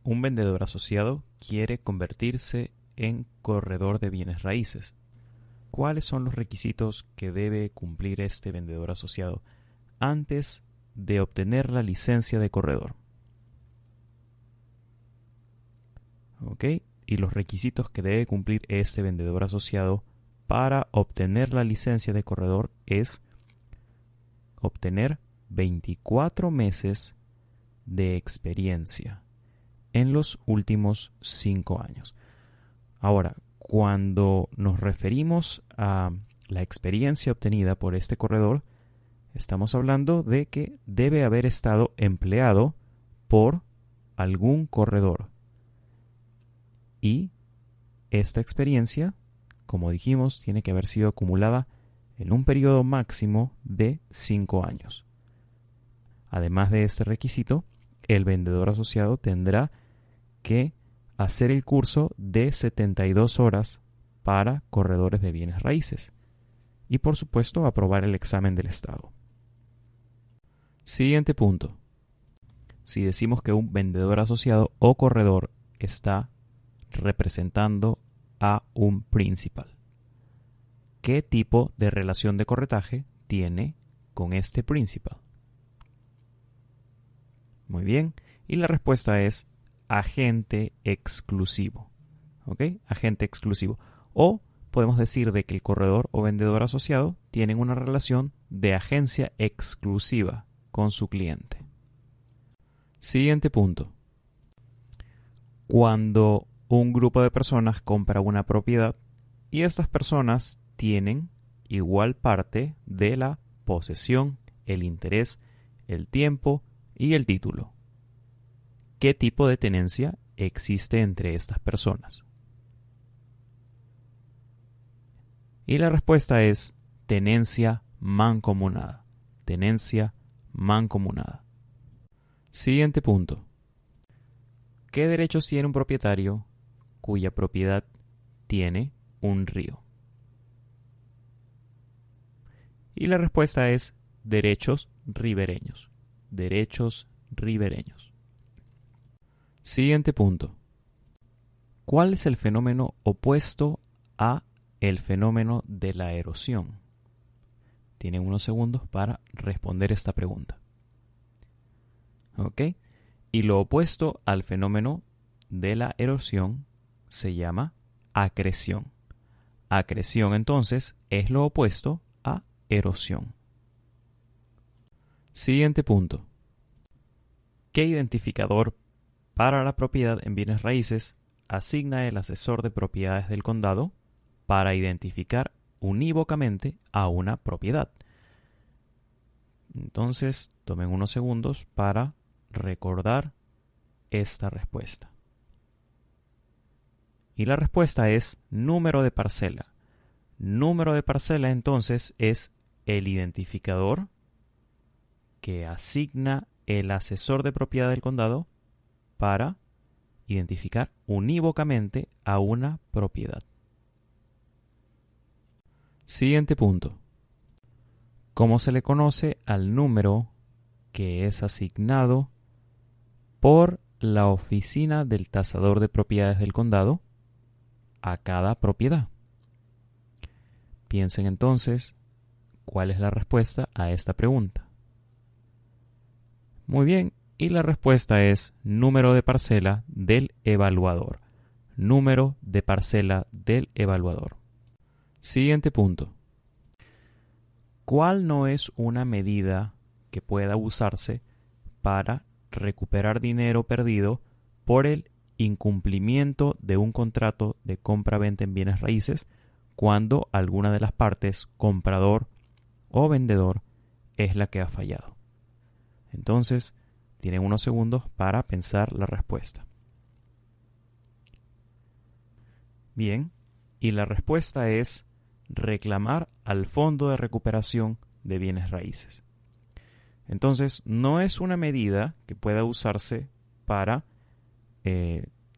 un vendedor asociado quiere convertirse en corredor de bienes raíces. ¿Cuáles son los requisitos que debe cumplir este vendedor asociado antes de obtener la licencia de corredor? ¿Ok? Y los requisitos que debe cumplir este vendedor asociado para obtener la licencia de corredor es obtener 24 meses de experiencia en los últimos 5 años. Ahora, cuando nos referimos a la experiencia obtenida por este corredor, estamos hablando de que debe haber estado empleado por algún corredor. Y esta experiencia, como dijimos, tiene que haber sido acumulada en un periodo máximo de 5 años. Además de este requisito, el vendedor asociado tendrá que hacer el curso de 72 horas para corredores de bienes raíces y, por supuesto, aprobar el examen del Estado. Siguiente punto. Si decimos que un vendedor asociado o corredor está representando a un principal, ¿qué tipo de relación de corretaje tiene con este principal? Muy bien, y la respuesta es agente exclusivo. ¿Ok? Agente exclusivo. O podemos decir de que el corredor o vendedor asociado tienen una relación de agencia exclusiva con su cliente. Siguiente punto. Cuando un grupo de personas compra una propiedad y estas personas tienen igual parte de la posesión, el interés, el tiempo y el título. ¿Qué tipo de tenencia existe entre estas personas? Y la respuesta es tenencia mancomunada. Tenencia mancomunada. Siguiente punto. ¿Qué derechos tiene un propietario cuya propiedad tiene un río? Y la respuesta es derechos ribereños. Derechos ribereños. Siguiente punto. ¿Cuál es el fenómeno opuesto a el fenómeno de la erosión? Tienen unos segundos para responder esta pregunta. ¿Ok? Y lo opuesto al fenómeno de la erosión se llama acreción. Acreción, entonces, es lo opuesto a erosión. Siguiente punto. ¿Qué identificador para la propiedad en bienes raíces asigna el asesor de propiedades del condado para identificar unívocamente a una propiedad? Entonces, tomen unos segundos para recordar esta respuesta. Y la respuesta es número de parcela. Número de parcela, entonces, es el identificador que asigna el asesor de propiedad del condado para identificar unívocamente a una propiedad. Siguiente punto. ¿Cómo se le conoce al número que es asignado por la oficina del tasador de propiedades del condado a cada propiedad? Piensen entonces cuál es la respuesta a esta pregunta. Muy bien, y la respuesta es número de parcela del evaluador. Número de parcela del evaluador. Siguiente punto. ¿Cuál no es una medida que pueda usarse para recuperar dinero perdido por el incumplimiento de un contrato de compra-venta en bienes raíces cuando alguna de las partes, comprador o vendedor, es la que ha fallado? Entonces, tienen unos segundos para pensar la respuesta. Bien, y la respuesta es reclamar al Fondo de Recuperación de Bienes Raíces. Entonces, no es una medida que pueda usarse para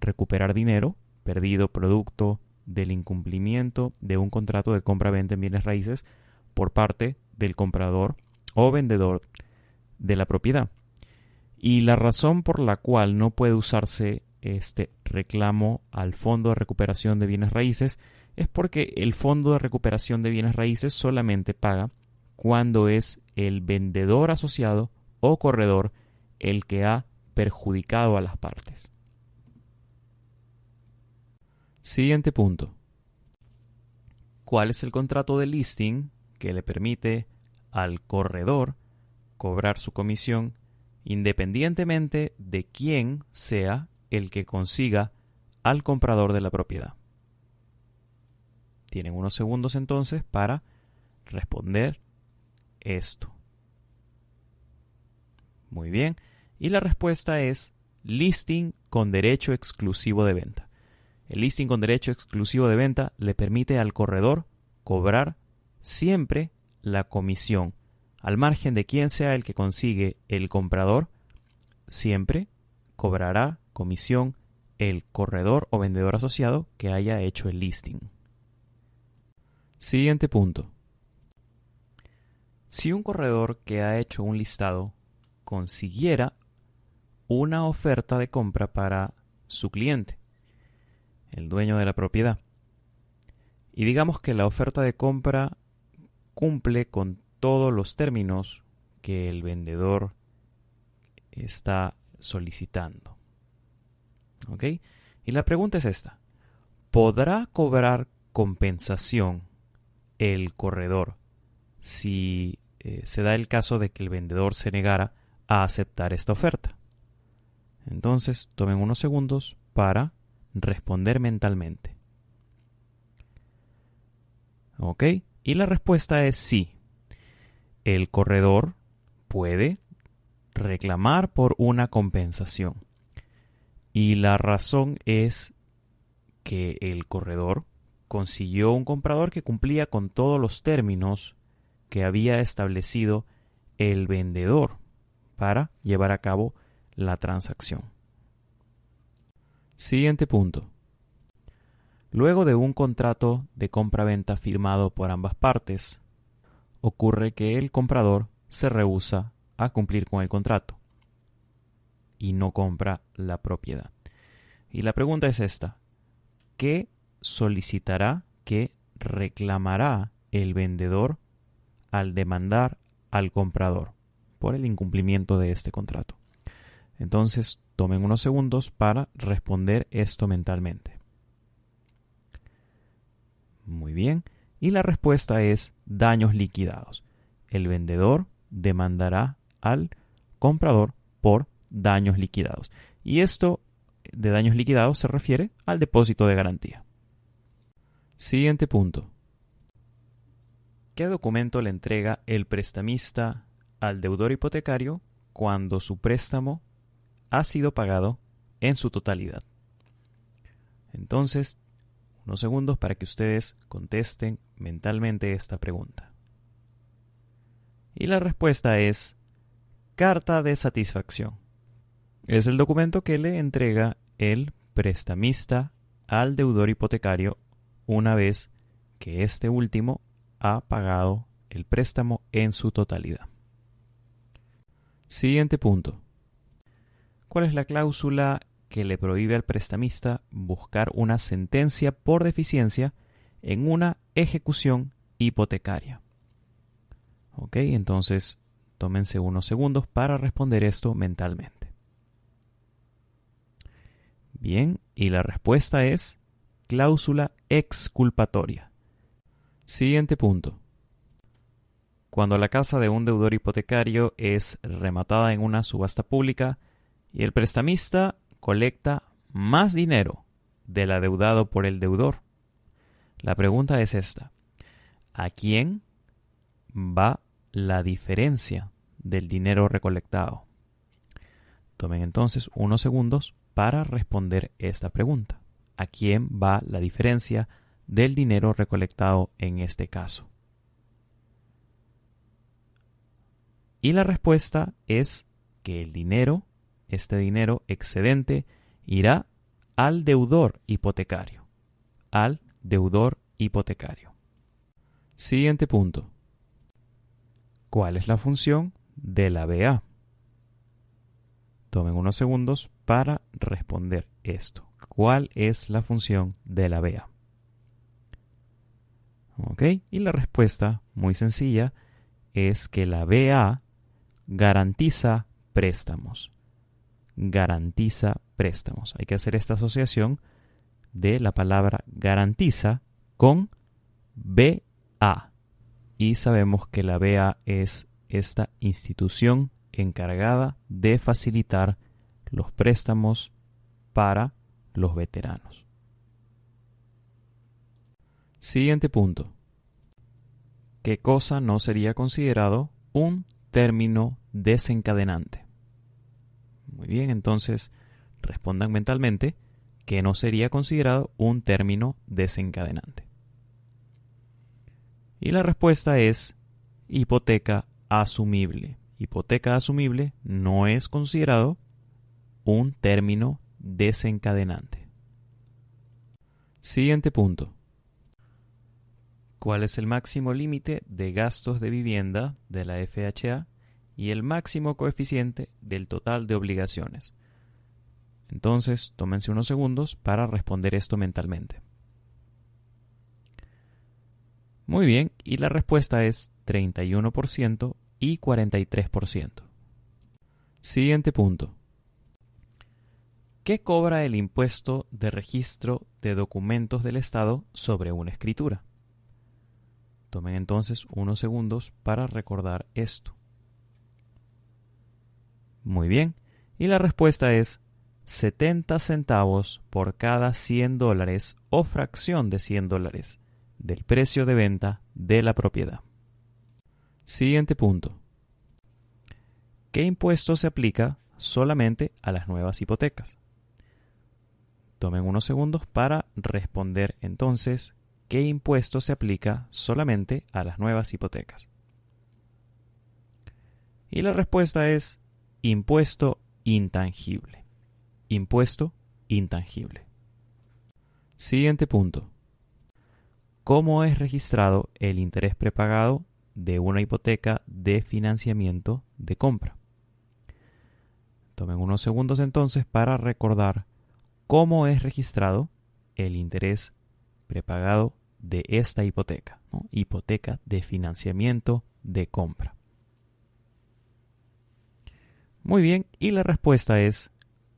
recuperar dinero perdido producto del incumplimiento de un contrato de compra-venta en bienes raíces por parte del comprador o vendedor de la propiedad. Y la razón por la cual no puede usarse este reclamo al Fondo de Recuperación de Bienes Raíces es porque el Fondo de Recuperación de Bienes Raíces solamente paga cuando es el vendedor asociado o corredor el que ha perjudicado a las partes. Siguiente punto. ¿Cuál es el contrato de listing que le permite al corredor cobrar su comisión independientemente de quién sea el que consiga al comprador de la propiedad? Tienen unos segundos entonces para responder esto. Muy bien. Y la respuesta es listing con derecho exclusivo de venta. El listing con derecho exclusivo de venta le permite al corredor cobrar siempre la comisión. Al margen de quién sea el que consigue el comprador, siempre cobrará comisión el corredor o vendedor asociado que haya hecho el listing. Siguiente punto. Si un corredor que ha hecho un listado consiguiera una oferta de compra para su cliente, el dueño de la propiedad, y digamos que la oferta de compra cumple con todos los términos que el vendedor está solicitando. ¿Ok? Y la pregunta es esta: ¿podrá cobrar compensación el corredor si se da el caso de que el vendedor se negara a aceptar esta oferta? Entonces, tomen unos segundos para responder mentalmente. ¿Ok? Y la respuesta es sí. El corredor puede reclamar por una compensación. Y la razón es que el corredor consiguió un comprador que cumplía con todos los términos que había establecido el vendedor para llevar a cabo la transacción. Siguiente punto. Luego de un contrato de compra-venta firmado por ambas partes, ocurre que el comprador se rehúsa a cumplir con el contrato y no compra la propiedad. Y la pregunta es esta: ¿qué solicitará, qué reclamará el vendedor al demandar al comprador por el incumplimiento de este contrato? Entonces, tomen unos segundos para responder esto mentalmente. Muy bien. Y la respuesta es daños liquidados. El vendedor demandará al comprador por daños liquidados. Y esto de daños liquidados se refiere al depósito de garantía. Siguiente punto. ¿Qué documento le entrega el prestamista al deudor hipotecario cuando su préstamo ha sido pagado en su totalidad? Entonces, unos segundos para que ustedes contesten mentalmente esta pregunta. Y la respuesta es carta de satisfacción. Es el documento que le entrega el prestamista al deudor hipotecario una vez que este último ha pagado el préstamo en su totalidad. Siguiente punto. ¿Cuál es la cláusula que le prohíbe al prestamista buscar una sentencia por deficiencia en una ejecución hipotecaria? Ok, entonces tómense unos segundos para responder esto mentalmente. Bien, y la respuesta es cláusula exculpatoria. Siguiente punto. Cuando la casa de un deudor hipotecario es rematada en una subasta pública y el prestamista colecta más dinero del adeudado por el deudor, la pregunta es esta: ¿a quién va la diferencia del dinero recolectado? Tomen entonces unos segundos para responder esta pregunta. ¿A quién va la diferencia del dinero recolectado en este caso? Y la respuesta es que el dinero, este dinero excedente, irá al deudor hipotecario. Al deudor hipotecario. Siguiente punto. ¿Cuál es la función de la BA? Tomen unos segundos para responder esto. ¿Cuál es la función de la BA? ¿Ok? Y la respuesta, muy sencilla, es que la BA garantiza préstamos. Garantiza préstamos. Hay que hacer esta asociación de la palabra garantiza con BA. Y sabemos que la BA es esta institución encargada de facilitar los préstamos para los veteranos. Siguiente punto. ¿Qué cosa no sería considerado un término desencadenante? Muy bien, entonces respondan mentalmente que no sería considerado un término desencadenante. Y la respuesta es hipoteca asumible. Hipoteca asumible no es considerado un término desencadenante. Siguiente punto. ¿Cuál es el máximo límite de gastos de vivienda de la FHA y el máximo coeficiente del total de obligaciones? Entonces, tómense unos segundos para responder esto mentalmente. Muy bien, y la respuesta es 31% y 43%. Siguiente punto. ¿Qué cobra el impuesto de registro de documentos del Estado sobre una escritura? Tomen entonces unos segundos para recordar esto. Muy bien, y la respuesta es 70 centavos por cada $100 o fracción de $100 del precio de venta de la propiedad. Siguiente punto. ¿Qué impuesto se aplica solamente a las nuevas hipotecas? Tomen unos segundos para responder entonces qué impuesto se aplica solamente a las nuevas hipotecas. Y la respuesta es impuesto intangible. Impuesto intangible. Siguiente punto. ¿Cómo es registrado el interés prepagado de una hipoteca de financiamiento de compra? Tomen unos segundos entonces para recordar cómo es registrado el interés prepagado de esta hipoteca, ¿no? Hipoteca de financiamiento de compra. Muy bien, y la respuesta es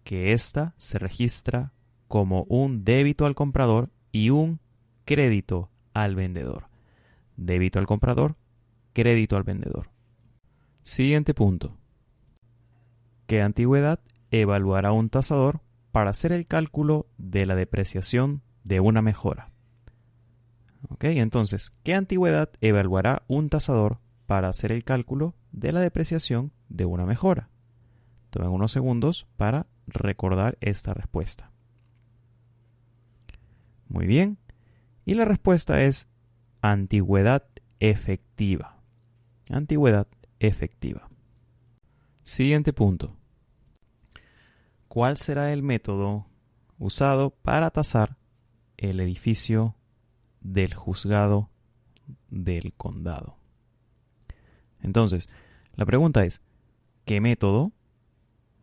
que esta se registra como un débito al comprador y un crédito al vendedor. Débito al comprador, crédito al vendedor. Siguiente punto. ¿Qué antigüedad evaluará un tasador para hacer el cálculo de la depreciación de una mejora? Ok, entonces, ¿qué antigüedad evaluará un tasador para hacer el cálculo de la depreciación de una mejora? Tomen unos segundos para recordar esta respuesta. Muy bien, y la respuesta es antigüedad efectiva. Antigüedad efectiva. Siguiente punto. ¿Cuál será el método usado para tasar el edificio del juzgado del condado? Entonces, la pregunta es, ¿qué método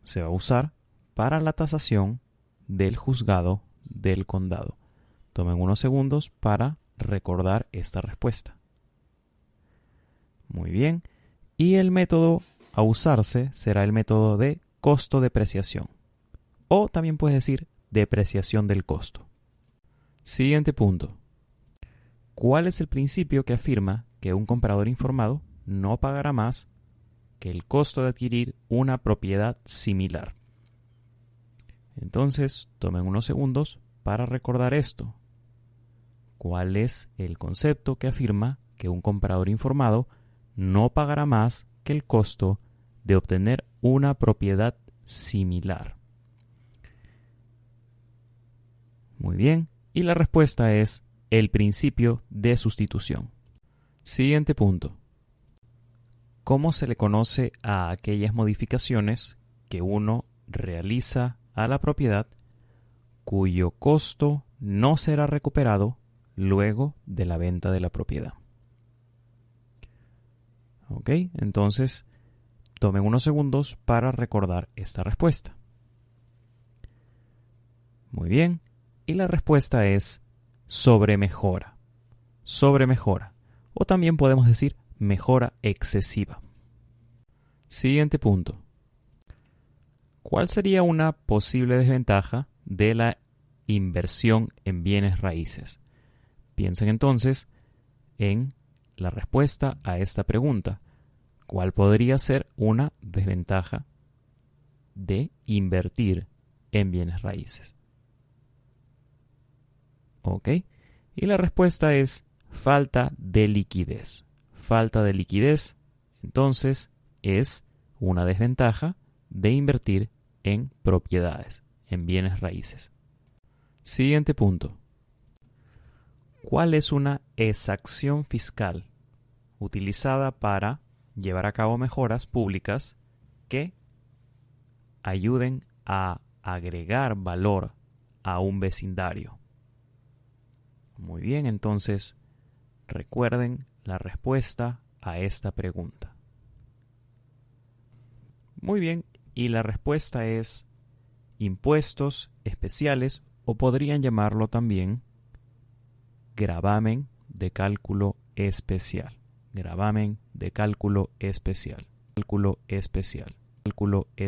se va a usar para la tasación del juzgado del condado? Tomen unos segundos para recordar esta respuesta. Muy bien. Y el método a usarse será el método de costo-depreciación. O también puedes decir depreciación del costo. Siguiente punto. ¿Cuál es el principio que afirma que un comprador informado no pagará más que el costo de adquirir una propiedad similar? Entonces, tomen unos segundos para recordar esto. ¿Cuál es el concepto que afirma que un comprador informado no pagará más que el costo de obtener una propiedad similar? Muy bien, y la respuesta es el principio de sustitución. Siguiente punto. ¿Cómo se le conoce a aquellas modificaciones que uno realiza a la propiedad cuyo costo no será recuperado luego de la venta de la propiedad? Ok, entonces Tomen unos segundos para recordar esta respuesta. Muy bien. Y la respuesta es sobremejora. Sobremejora. O también podemos decir mejora excesiva. Siguiente punto. ¿Cuál sería una posible desventaja de la inversión en bienes raíces? Piensen entonces en la respuesta a esta pregunta. ¿Cuál podría ser una desventaja de invertir en bienes raíces? ¿Ok? Y la respuesta es falta de liquidez. Falta de liquidez, entonces, es una desventaja de invertir en propiedades, en bienes raíces. Siguiente punto. ¿Cuál es una exacción fiscal utilizada para llevar a cabo mejoras públicas que ayuden a agregar valor a un vecindario? Muy bien, entonces recuerden la respuesta a esta pregunta. Muy bien, y la respuesta es impuestos especiales, o podrían llamarlo también gravamen de cálculo especial. Gravamen de cálculo especial. Cálculo especial. Cálculo especial.